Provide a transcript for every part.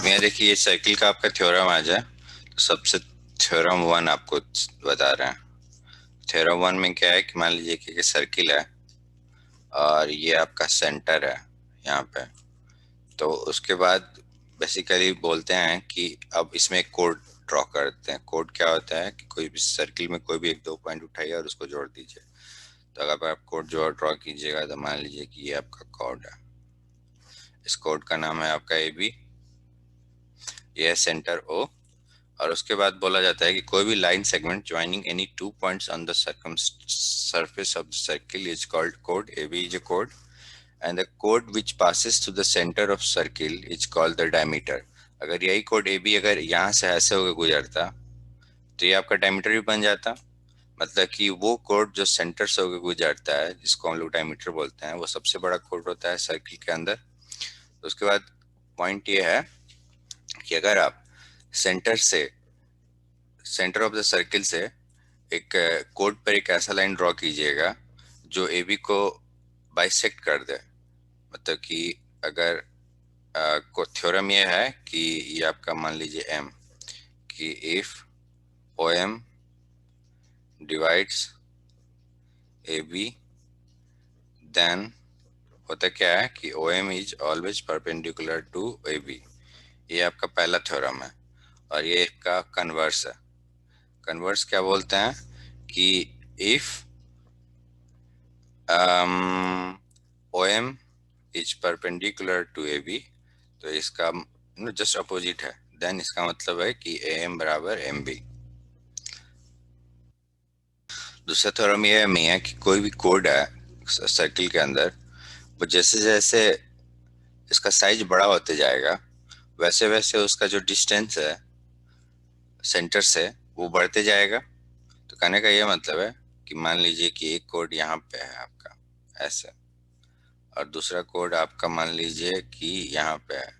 मैं देखिए ये सर्किल का आपका थ्योरम आ जाए तो सबसे थ्योरम वन आपको बता रहे हैं। थ्योरम वन में क्या है कि मान लीजिए कि सर्किल है और ये आपका सेंटर है यहाँ पे। तो उसके बाद बेसिकली बोलते हैं कि अब इसमें एक कोड ड्रॉ करते हैं। कोड क्या होता है कि कोई भी सर्किल में कोई भी एक दो पॉइंट उठाइए और उसको जोड़ दीजिए। तो अगर आप कोड जो ड्रॉ कीजिएगा तो मान लीजिए कि ये आपका कोड है। इस कोड का नाम है आपका ए बी, ये है सेंटर ओ। और उसके बाद बोला जाता है कि कोई भी line segment joining any two points on the surface of the circle is called chord. AB is a chord and the chord which passes to the center of circle is called the diameter. अगर यही code A B अगर यहाँ से ऐसे होकर गुजरता तो ये आपका डायमीटर भी बन जाता। मतलब कि वो कोड जो सेंटर से होकर गुजरता है जिसको हम लोग डायमीटर बोलते हैं वो सबसे बड़ा कोड होता है सर्किल के अंदर। तो उसके बाद पॉइंट ये है कि अगर आप सेंटर से सेंटर ऑफ द सर्किल से एक कोड पर एक ऐसा लाइन ड्रॉ कीजिएगा जो ए बी को बाइसेक्ट कर दे। मतलब कि अगर को थ्योरम ये है कि ये आपका मान लीजिए एम कि if O M divides A B then होता क्या है कि O M is always perpendicular to A B. ये आपका पहला थ्योरम है। और ये इसका कन्वर्स है। कन्वर्स क्या बोलते हैं कि if O M is perpendicular to A B तो इसका जस्ट अपोजिट है। देन इसका मतलब है कि ए एम बराबर एम बी। दूसरा थ्योरम ये है कि कोई भी कोड है सर्किल के अंदर वो जैसे जैसे इसका साइज बड़ा होते जाएगा वैसे वैसे उसका जो डिस्टेंस है सेंटर से वो बढ़ते जाएगा। तो कहने का ये मतलब है कि मान लीजिए कि एक कोड यहाँ पे है आपका ऐसे और दूसरा कोड आपका मान लीजिए कि यहाँ पे है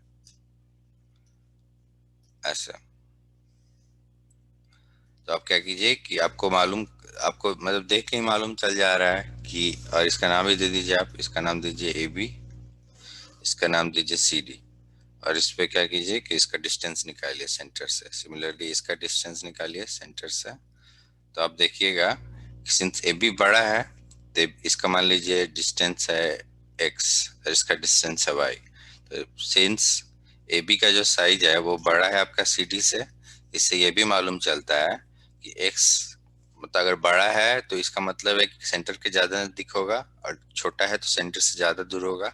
ऐसे। तो आप क्या कीजिए कि आपको मतलब देख के ही मालूम चल जा रहा है कि और इसका नाम भी दे दीजिए। आप इसका नाम दीजिए ए बी, इसका नाम दीजिए सी डी। और इस पे क्या कीजिए कि इसका डिस्टेंस निकालिए सेंटर से। सिमिलरली इसका डिस्टेंस निकालिए सेंटर से। तो आप देखिएगा सिंस ए बी बड़ा है तो इसका मान लीजिए डिस्टेंस है एक्स और इसका डिस्टेंस है वाई। तो सिंस ए बी का जो साइज है वो बड़ा है आपका सी डी से, इससे ये भी मालूम चलता है कि एक्स मतलब अगर बड़ा है तो इसका मतलब है कि सेंटर के ज्यादा नजदीक होगा और छोटा है तो सेंटर से ज्यादा दूर होगा।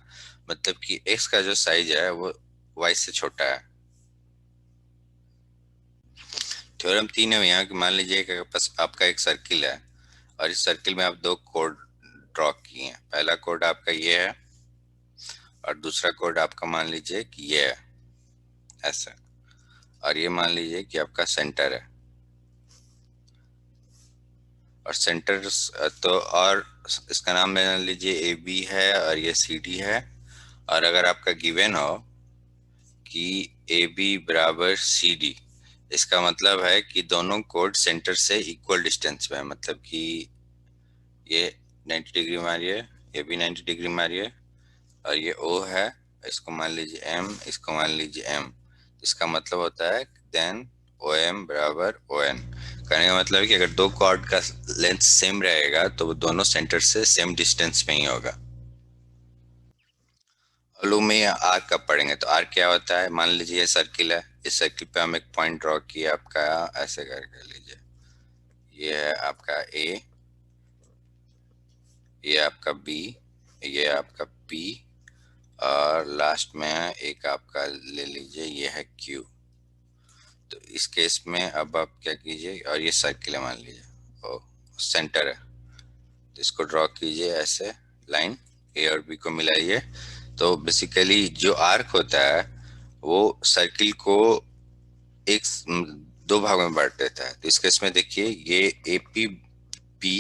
मतलब कि एक्स का जो साइज है वो वाई से छोटा है। थ्योरम तीन है यहाँ कि मान लीजिए कि बस आपका एक सर्किल है और इस सर्किल में आप दो कोड ड्रॉ किए हैं। पहला कोड आपका ये है और दूसरा कोड आपका मान लीजिए कि ये है ऐसा। और ये मान लीजिए कि आपका सेंटर है और सेंटर तो और इसका नाम मान लीजिए ए बी है और ये सी डी है। और अगर आपका गिवन हो कि ए बी बराबर सी डी इसका मतलब है कि दोनों कोड सेंटर से इक्वल डिस्टेंस में है। मतलब कि ये 90 डिग्री मारिए, ये भी 90 डिग्री मारिए और ये ओ है, इसको मान लीजिए एम, इसको मान लीजिए एम। इसका मतलब होता है देन ओ एम बराबर ओ एन। कहने का मतलब है कि अगर दो कॉर्ड का लेंथ सेम रहेगा तो वो दोनों सेंटर से सेम डिस्टेंस में ही होगा। लोग में आर कब पढ़ेंगे तो आर क्या होता है। मान लीजिए सर्किल है, इस सर्किल पे हम एक पॉइंट ड्रॉ किया आपका ऐसे करके लीजिए। ये है आपका ए, ये आपका बी, ये आपका पी और लास्ट में एक आपका ले लीजिए ये है क्यू। तो इस केस में अब आप क्या कीजिए और ये सर्किल है मान लीजिए ओ सेंटर है तो इसको ड्रॉ कीजिए ऐसे लाइन ए और बी को मिलाइए। तो बेसिकली जो आर्क होता है वो सर्किल को एक दो भाग में बांट देता है। तो इस केस में देखिए ये ए पी बी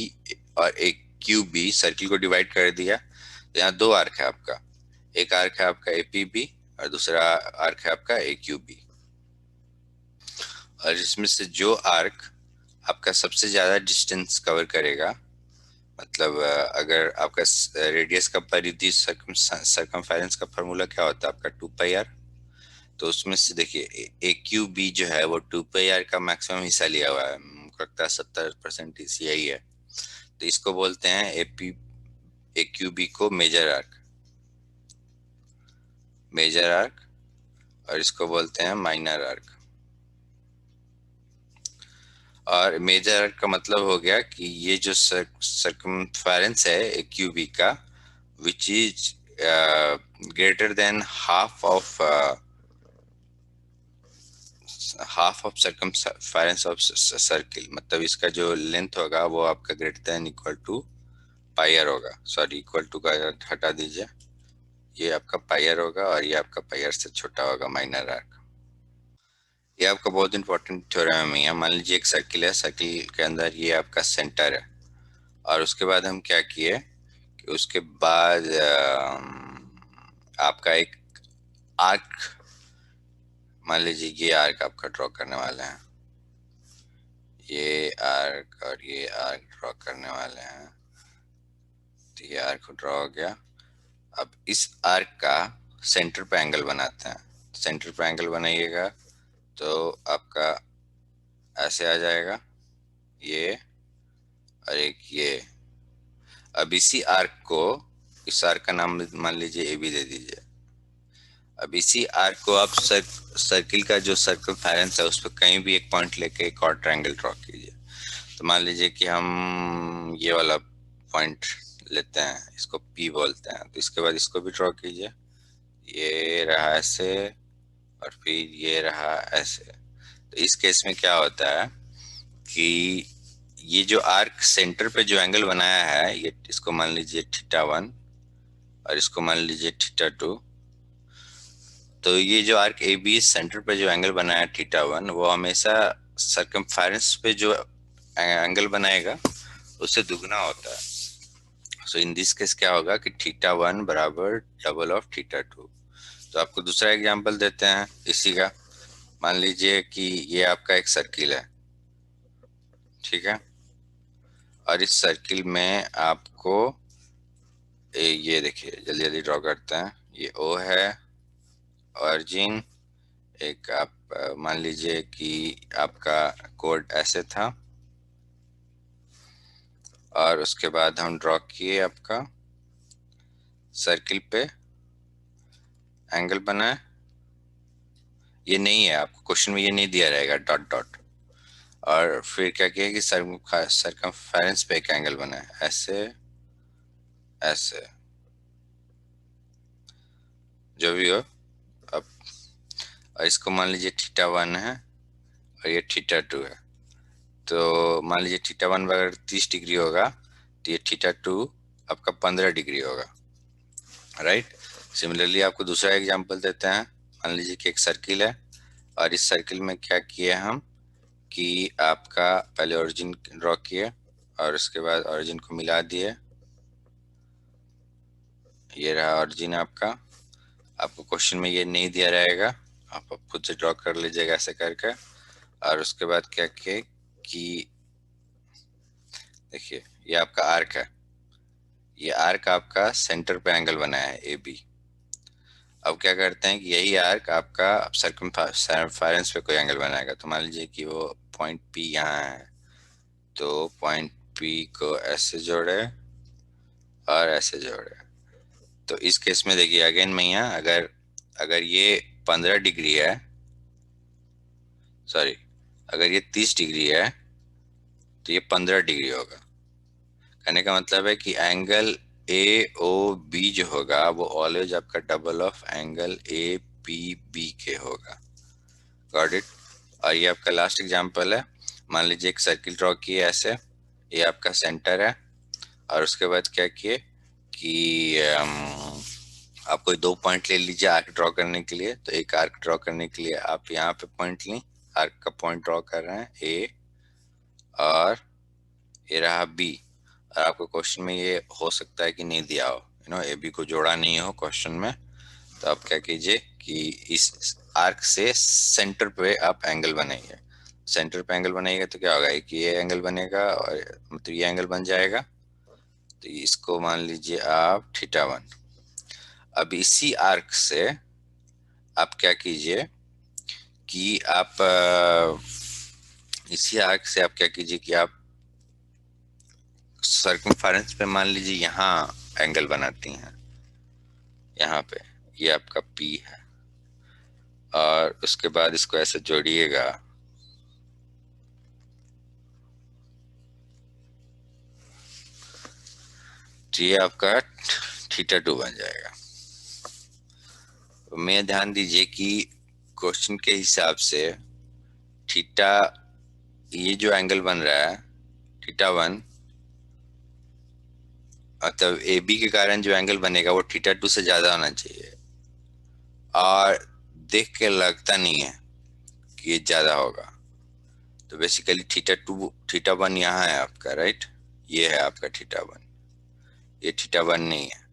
और एक क्यू बी सर्किल को डिवाइड कर दिया। तो यहाँ दो आर्क है आपका, एक आर्क है आपका ए पी बी और दूसरा आर्क है आपका ए क्यू बी। और इसमें से जो आर्क आपका सबसे ज्यादा डिस्टेंस कवर करेगा मतलब अगर आपका रेडियस का परिधि सरकमफेरेंस का फार्मूला क्या होता है आपका 2 पाई आर। तो उसमें से देखिए ए क्यू बी जो है वो 2 पाई आर का मैक्सिमम हिस्सा लिया हुआ है, मुझको लगता है 70% यही है। तो इसको बोलते हैं एपी ए क्यू बी को मेजर आर्क, और इसको बोलते हैं माइनर आर्क। और मेजर आर्क का मतलब हो गया कि ये जो सर्कमफेरेंस है ए क्यू बी का, which is greater than half of circumference of circle, मतलब इसका जो लेंथ होगा वो आपका greater than equal to pi r होगा। सॉरी, इक्वल टू का हटा दीजिए, ये आपका पाई आर होगा और ये आपका पाई आर से छोटा होगा, माइनर आर्क। ये आपका बहुत इंपॉर्टेंट थ्योरम है। मान लीजिए एक सर्किल है, सर्किल के अंदर ये आपका सेंटर है, और उसके बाद हम क्या किए कि उसके बाद आपका एक आर्क, मान लीजिए ये आर्क आपका ड्रॉ करने वाले हैं, ये आर्क और ये आर्क ड्रॉ करने वाले हैं। तो ये आर्क ड्रॉ हो गया। अब इस आर्क का सेंटर पे एंगल बनाते हैं। सेंटर पे एंगल बनाइएगा तो आपका ऐसे आ जाएगा ये, और एक ये। अब इसी आर्क को, इस आर्क का नाम मान लीजिए ए बी दे दीजिए। अब इसी आर्क को आप सर्किल का जो सर्कमफेरेंस है उस पर कहीं भी एक पॉइंट लेके एक और ट्रायंगल ड्रॉ कीजिए। तो मान लीजिए कि हम ये वाला पॉइंट लेते हैं, इसको P बोलते हैं। तो इसके बाद इसको भी ड्रॉ कीजिए, ये रहा ऐसे और फिर ये रहा ऐसे। तो इस केस में क्या होता है कि ये जो आर्क सेंटर पे जो एंगल बनाया है, ये इसको मान लीजिए θ1 और इसको मान लीजिए θ2। तो ये जो आर्क ए बी सेंटर पे जो एंगल बनाया है θ1, वो हमेशा सर्कमफेरेंस पे जो एंगल बनाएगा उससे दुगना होता है। सो इन दिस केस क्या होगा कि θ1 बराबर डबल ऑफ θ2। तो आपको दूसरा एग्जांपल देते हैं इसी का। मान लीजिए कि ये आपका एक सर्किल है, ठीक है, और इस सर्किल में आपको ये देखिए, जल्दी जल्दी ड्रॉ करते हैं। ये O है, ऑरिजिन, एक आप मान लीजिए कि आपका कोड ऐसे था, और उसके बाद हम ड्रॉ किए आपका सर्किल पे एंगल बना है। ये नहीं है, आपको क्वेश्चन में ये नहीं दिया रहेगा डॉट डॉट। और फिर क्या किया कि सर्कमफेरेंस पे एक एंगल बना है, ऐसे ऐसे, जो भी हो। अब और इसको मान लीजिए θ1 है और ये θ2 है। तो मान लीजिए θ1 अगर 30 डिग्री होगा तो ये θ2 आपका 15 डिग्री होगा, राइट। सिमिलरली आपको दूसरा एग्जांपल देते हैं। मान लीजिए कि एक सर्किल है, और इस सर्किल में क्या किए हम कि आपका पहले ओरिजिन ड्रॉ किए और उसके बाद ओरिजिन को मिला दिए। ये रहा ओरिजिन आपका। आपको क्वेश्चन में ये नहीं दिया रहेगा, आप खुद से ड्रॉ कर लीजिएगा ऐसे करके। और उसके बाद क्या किए कि देखिए ये आपका आर्क है, ये आर्क आपका सेंटर पे एंगल बनाया है ए बी। अब क्या करते हैं कि यही आर्क आपका सर्कमफेरेंस पे कोई एंगल बनाएगा। तो मान लीजिए कि वो पॉइंट P यहाँ है, तो पॉइंट P को ऐसे जोड़े और ऐसे जोड़े। तो इस केस में देखिए अगेन मैं यहाँ, अगर अगर ये 15 डिग्री है, सॉरी, अगर ये 30 डिग्री है तो ये 15 डिग्री होगा। कहने का मतलब है कि एंगल ए ओ बी जो होगा वो ऑलवेज आपका double of angle A P B के होगा। Got it. और ये आपका लास्ट एग्जांपल है। मान लीजिए एक सर्किल ड्रॉ किए ऐसे, ये आपका सेंटर है, और उसके बाद क्या किए कि आप कोई दो पॉइंट ले लीजिए आर्क ड्रॉ करने के लिए। तो एक आर्क ड्रॉ करने के लिए आप यहाँ पे पॉइंट लें, आर्क का पॉइंट ड्रॉ कर रहे हैं ए, और ये रहा बी। और आपको क्वेश्चन में ये हो सकता है कि नहीं दिया हो, ए बी को जोड़ा नहीं हो क्वेश्चन में। तो आप क्या कीजिए कि इस आर्क से सेंटर पे आप एंगल बनाइए। सेंटर पे एंगल बनाइएगा तो क्या होगा कि ये एंगल बनेगा, और मतलब ये एंगल बन जाएगा। तो इसको मान लीजिए आप θ1। अब इसी आर्क से आप क्या कीजिए कि आप इसी आर्क से आप क्या कीजिए कि आप सर्कमफेरेंस पे मान लीजिए यहाँ एंगल बनाती हैं, यहाँ पे ये आपका पी है, और उसके बाद इसको ऐसे जोड़िएगा, तो ये आपका थीटा 2 बन जाएगा। मैं ध्यान दीजिए कि क्वेश्चन के हिसाब से थीटा, ये जो एंगल बन रहा है थीटा 1, मतलब ए बी के कारण जो एंगल बनेगा वो थीटा 2 से ज्यादा होना चाहिए, और देख के लगता नहीं है कि ये ज्यादा होगा। तो बेसिकली थीटा 1 यहाँ है आपका, राइट, ये है आपका थीटा 1, ये थीटा 1 नहीं है।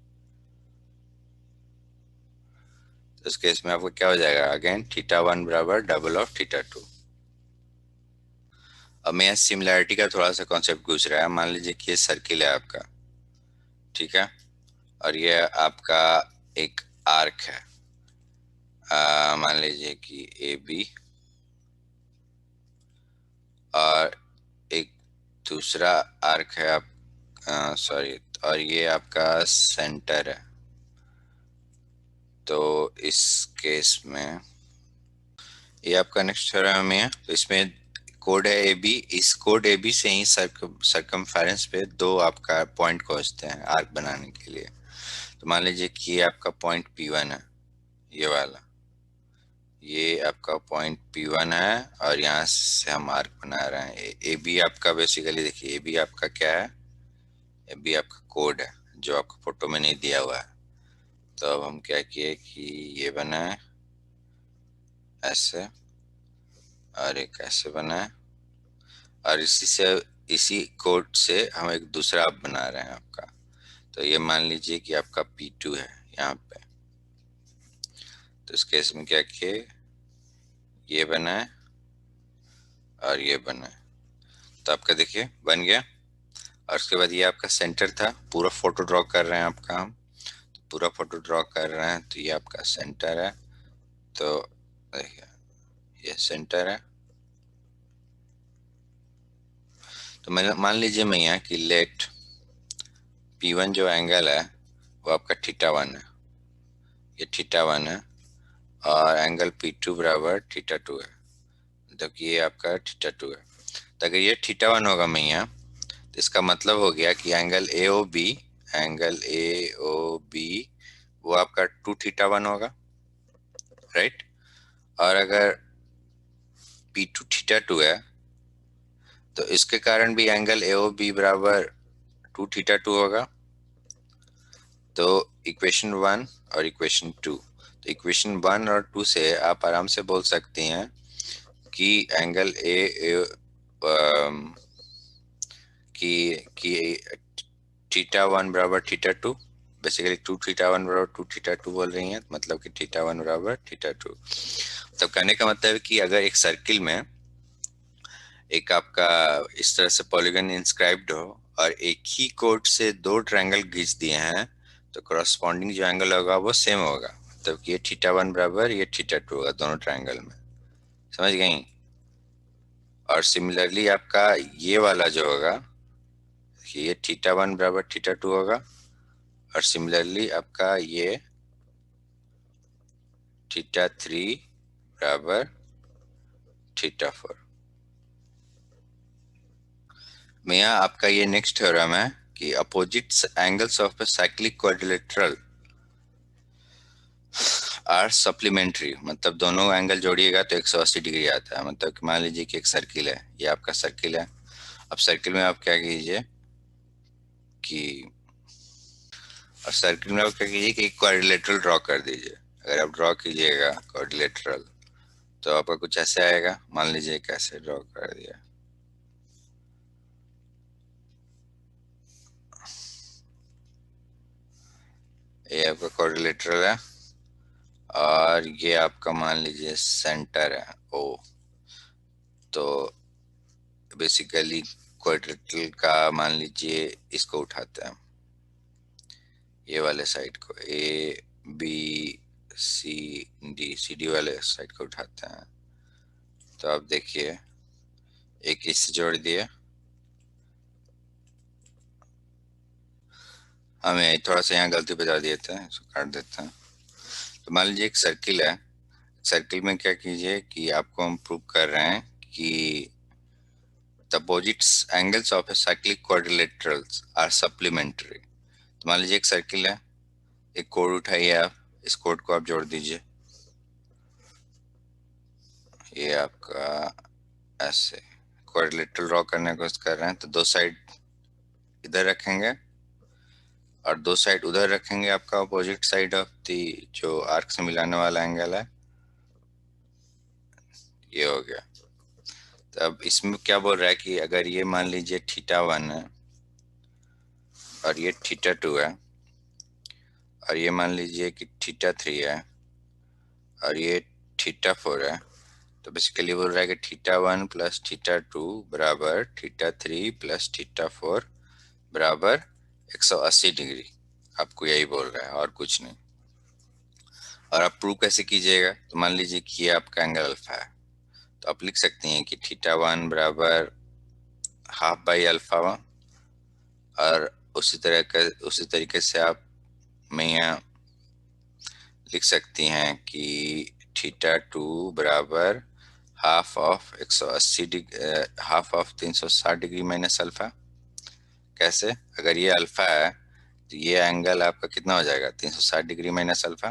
तो इस केस में आपको क्या हो जाएगा, अगेन थीटा 1 बराबर डबल ऑफ थीटा 2। अब मैं सिमिलैरिटी का थोड़ा सा कॉन्सेप्ट पूछ रहा है। मान लीजिए कि ये सर्किल है आपका, ठीक है, और ये आपका एक आर्क है, मान लीजिए कि ए बी, और एक दूसरा आर्क है आप, सॉरी, और ये आपका सेंटर है। तो इस केस में ये आपका नेक्स्ट थ्योरम है, तो इसमें कोड है ए बी, इस कोड ए बी से ही सरकमफेरेंस पे दो आपका पॉइंट खोजते हैं आर्क बनाने के लिए। तो मान लीजिए कि ये आपका पॉइंट P1 है, ये वाला, ये आपका पॉइंट P1 है, और यहाँ से हम आर्क बना रहे हैं। ए बी आपका बेसिकली देखिए, ए बी आपका क्या है, ए बी आपका कोड है जो आपको फोटो में नहीं दिया हुआ है। तो अब हम क्या किए कि ये बना है ऐसे, और एक ऐसे बना है, और इसी कोड से हम एक दूसरा आप बना रहे हैं आपका। तो ये मान लीजिए कि आपका P2 है यहाँ पे। तो इस केस में क्या किए, ये बना है और ये बना है, तो आपका देखिए बन गया। और उसके बाद ये आपका सेंटर था, पूरा फोटो ड्रॉ कर रहे हैं आपका हम, तो पूरा फोटो ड्रॉ कर रहे हैं, तो ये आपका सेंटर है। तो देखिए ये सेंटर है। तो मैं मान लीजिए मैं यहाँ की लेट P1 जो एंगल है वो आपका थीटा 1 है, ये थीटा 1 है, और एंगल P2 बराबर थीटा 2 है, मतलब कि ये आपका थीटा 2 है। तो अगर ये थीटा 1 होगा मैं यहाँ, तो इसका मतलब हो गया कि एंगल ए ओ बी वो आपका 2θ1 होगा, राइट। और अगर P2 थीटा 2 है, तो इसके कारण भी एंगल ए ओ बी बराबर 2θ2 होगा। तो इक्वेशन 1 और इक्वेशन 2, तो इक्वेशन 1 और 2 से आप आराम से बोल सकते हैं कि एंगल कि θ1 बराबर थीटा 2, बेसिकली 2θ1 बराबर 2θ2 बोल रही हैं, मतलब कि θ1 बराबर थीटा 2। तब कहने का मतलब है कि अगर एक सर्किल में एक आपका इस तरह से पॉलीगन इंस्क्राइब्ड हो, और एक ही कोड से दो ट्रायंगल खींच दिए हैं, तो करस्पॉन्डिंग जो एंगल होगा वो सेम होगा, मतलब कि ये θ1 बराबर ये θ2 होगा दोनों ट्रायंगल में, समझ गई। और सिमिलरली आपका ये वाला जो होगा, ये θ1 बराबर θ2 होगा, और सिमिलरली आपका ये θ3 बराबर θ4। में यहाँ आपका ये नेक्स्ट थ्योरम है कि opposite angles of a cyclic quadrilateral are supplementary, मतलब दोनों एंगल जोड़िएगा तो 180 डिग्री आता है। मतलब कि मान लीजिए कि एक सर्किल है, ये आपका सर्किल है। अब सर्किल में आप क्या कीजिए कि, और सर्किल में आप क्या कीजिए कि एक क्वाड्रिलेटरल ड्रॉ कर दीजिए। अगर आप ड्रॉ कीजिएगा क्वाड्रिलेटरल, तो आपका कुछ ऐसे आएगा। मान लीजिए कैसे ड्रॉ कर दिया, ये आपका क्वाड्रिलेटरल है, और ये आपका मान लीजिए सेंटर है ओ। तो बेसिकली क्वाड्रिलेटरल का मान लीजिए इसको उठाते हैं, ये वाले साइड को, ए बी सी डी वाले साइड को उठाते हैं, तो आप देखिए एक इससे जोड़ दिए, हमें थोड़ा सा यहाँ गलती बता दिए थे, इसको काट देते हैं। तो मान लीजिए एक सर्किल है, सर्किल में क्या कीजिए कि आपको हम प्रूव कर रहे हैं कि the opposite angles of a cyclic quadrilaterals are supplementary. तो मान लीजिए एक सर्किल है, एक कोड उठाइए आप, इस कोड को आप जोड़ दीजिए, ये आपका ऐसे क्वाड्रिलेटरल ड्रॉ करने की कोशिश कर रहे हैं, तो दो साइड इधर रखेंगे और दो साइड उधर रखेंगे, आपका अपोजिट साइड ऑफ दी जो आर्क से मिलाने वाला एंगल है, ये हो गया। तो अब इसमें क्या बोल रहा है कि अगर ये मान लीजिए θ1 है और ये θ2 है और ये मान लीजिए कि θ3 है और ये θ4 है, तो बेसिकली बोल रहा है कि θ1 प्लस θ2 बराबर θ3 प्लस θ4 बराबर 180 डिग्री, आपको यही बोल रहा है और कुछ नहीं। और आप प्रूव कैसे कीजिएगा, तो मान लीजिए कि ये आपका एंगल अल्फा है, तो आप लिख सकते हैं कि θ1 बराबर हाफ बाई अल्फा 1, और उसी तरीके से आप मैं यहाँ लिख सकती हैं कि θ2 बराबर half of 180 degree, half of 360 degree minus alpha. कैसे, अगर ये अल्फा है तो ये एंगल आपका कितना हो जाएगा, 360 डिग्री माइनस अल्फा।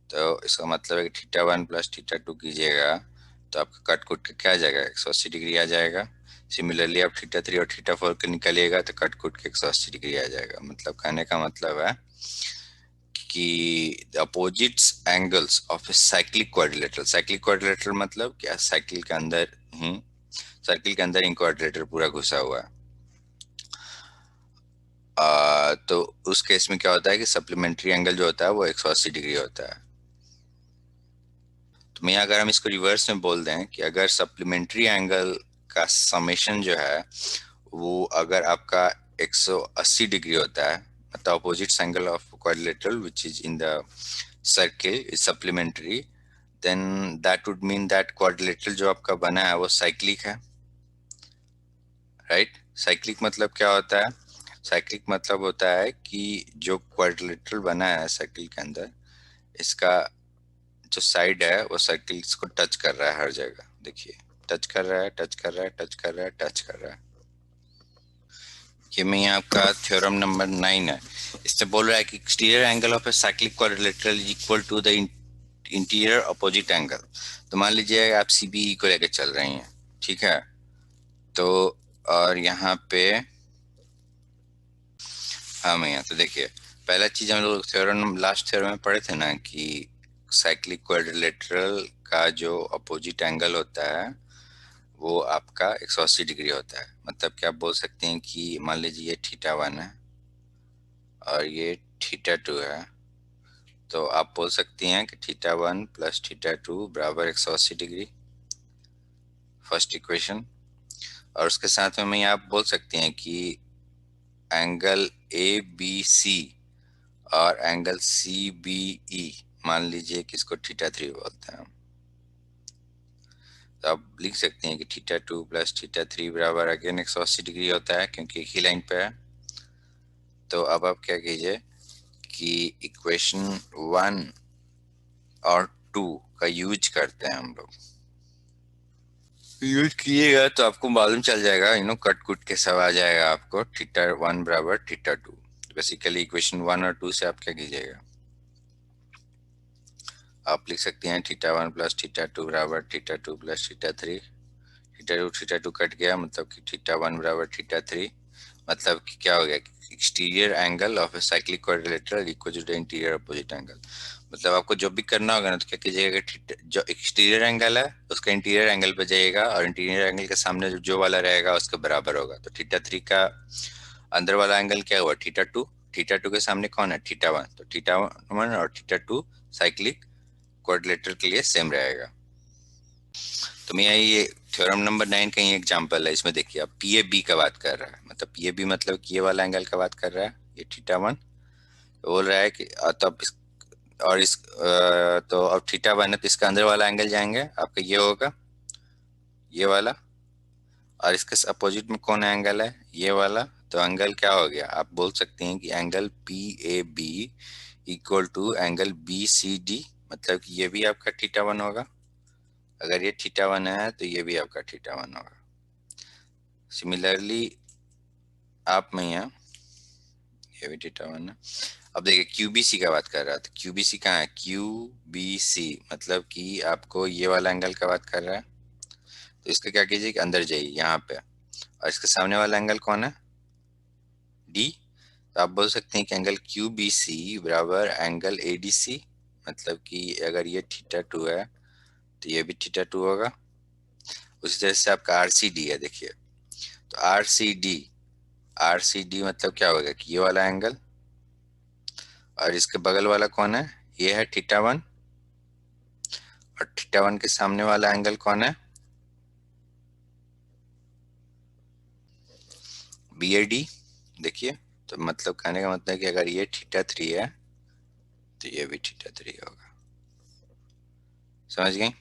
तो इसका मतलब है कि θ1 प्लस θ2 कीजिएगा तो आपका कट कुट के क्या आ जाएगा, 180 डिग्री आ जाएगा। सिमिलरली आप θ3 और θ4 के निकालिएगा तो कट कुट के 180 डिग्री आ जाएगा। मतलब कहने का मतलब है कि opposites angles of a cyclic quadrilateral, cyclic quadrilateral मतलब क्या, साइकिल के अंदर ही, सर्किल के अंदर ही क्वाड्रिलेटरल पूरा घुसा हुआ है। तो उस केस में क्या होता है कि सप्लीमेंट्री एंगल जो होता है वो 180 डिग्री होता है। तो मैं अगर हम इसको रिवर्स में बोल दें कि अगर सप्लीमेंट्री एंगल का समेशन जो है वो अगर आपका 180 डिग्री होता है, मतलब opposite angle of quadrilateral which is in the circle is supplementary, then that would mean that quadrilateral जो आपका बना है वो साइक्लिक है, राइट। साइक्लिक मतलब क्या होता है, साइक्लिक मतलब होता है कि जो क्वाड्रिलेटरल बना है सर्किल के अंदर, इसका जो साइड है वो सर्किल को टच कर रहा है हर जगह, देखिए टच कर रहा है, टच कर रहा है, टच कर रहा है, टच कर रहा है। ये में आपका थ्योरम नंबर 9 है, इससे बोल रहा है कि exterior angle of a cyclic quadrilateral is equal to the interior opposite angle. तो मान लीजिए आप सीबीई को लेकर चल रही हैं, ठीक है, तो और यहाँ पे हाँ मैं तो देखिए पहला चीज हम लोग थ्योरम लास्ट थ्योरम में पढ़े थे ना कि साइक्लिक क्वाड्रिलेटरल का जो अपोजिट एंगल होता है वो आपका 180 डिग्री होता है। मतलब क्या आप बोल सकते हैं कि मान लीजिए ये θ1 है और ये θ2 है, तो आप बोल सकती हैं कि θ1 प्लस θ2 बराबर 180 डिग्री, फर्स्ट इक्वेशन। और उसके साथ में मैं आप बोल सकते हैं कि एंगल ए बी सी और एंगल सी बी ई, मान लीजिए कि इसको θ3 बोलते हैं, तो आप लिख सकते हैं कि θ2 प्लस θ3 बराबर अगेन 180 डिग्री होता है क्योंकि एक ही लाइन पे है। तो अब आप क्या कीजिए कि इक्वेशन 1 और 2 का यूज करते हैं हम लोग, यूज कीजिएगा तो आपको मालूम चल जाएगा, कट कुट के सब आ जाएगा आपको, θ1 बराबर θ2। बेसिकली इक्वेशन 1 और 2 से आप क्या कीजिएगा, आप लिख सकते हैं θ1 प्लस θ2 बराबर θ2 प्लस θ3, θ2 कट गया, मतलब कि θ1 बराबर θ3, मतलब कि क्या हो गया, exterior angle of a cyclic quadrilateral equal to the interior opposite angle. मतलब आपको जो भी करना होगा ना तो क्या कीजिएगा कि जो एक्सटीरियर एंगल है उसका इंटीरियर एंगल पे जाइएगा और इंटीरियर एंगल के सामने जो वाला रहेगा उसके बराबर होगा। तो θ3 का अंदर वाला एंगल क्या हुआ, θ2, θ2 के सामने कौन है, θ1, तो θ1 और θ2 साइक्लिक क्वाड्रिलेटरल के लिए सेम रहेगा। तो मैं ये थ्योरम नंबर 9 का ही एग्जांपल है, इसमें देखिए अब पी ए बी का बात कर रहा है, मतलब पी ए बी मतलब कि ये वाला एंगल का बात कर रहा है, ये θ1 बोल रहा है कि तब और इस तो अब थीटा वन है तो इसका अंदर वाला एंगल जाएंगे आपका ये होगा, ये वाला। और इसके अपोजिट में कौन एंगल है, ये वाला। तो एंगल क्या हो गया, आप बोल सकते हैं कि angle P A B equal to angle B C D, मतलब कि ये भी आपका थीटा वन होगा। अगर ये थीटा वन है तो ये भी आपका थीटा वन होगा। सिमिलरली आप में यहाँ ये भी थीटा वन है। अब देखिए क्यूबीसी का बात कर रहा था, क्यूबीसी कहाँ है, क्यूबीसी मतलब कि आपको ये वाला एंगल का बात कर रहा है। तो इसका क्या कीजिए कि अंदर जाइए यहाँ पे, और इसके सामने वाला एंगल कौन है, डी। तो आप बोल सकते हैं कि एंगल क्यू बी सी बराबर एंगल ए डी सी, मतलब कि अगर ये थीटा टू है तो ये भी थीटा टू होगा। उसी तरह से आपका आर सी डी है, देखिए तो R C D, R C D मतलब क्या होगा कि ये वाला एंगल, और इसके बगल वाला कौन है, ये है थीटा वन, और थीटा वन के सामने वाला एंगल कौन है, बी ए डी। देखिए तो मतलब कहने का मतलब है कि अगर ये थीटा थ्री है तो ये भी थीटा थ्री होगा। समझ गए।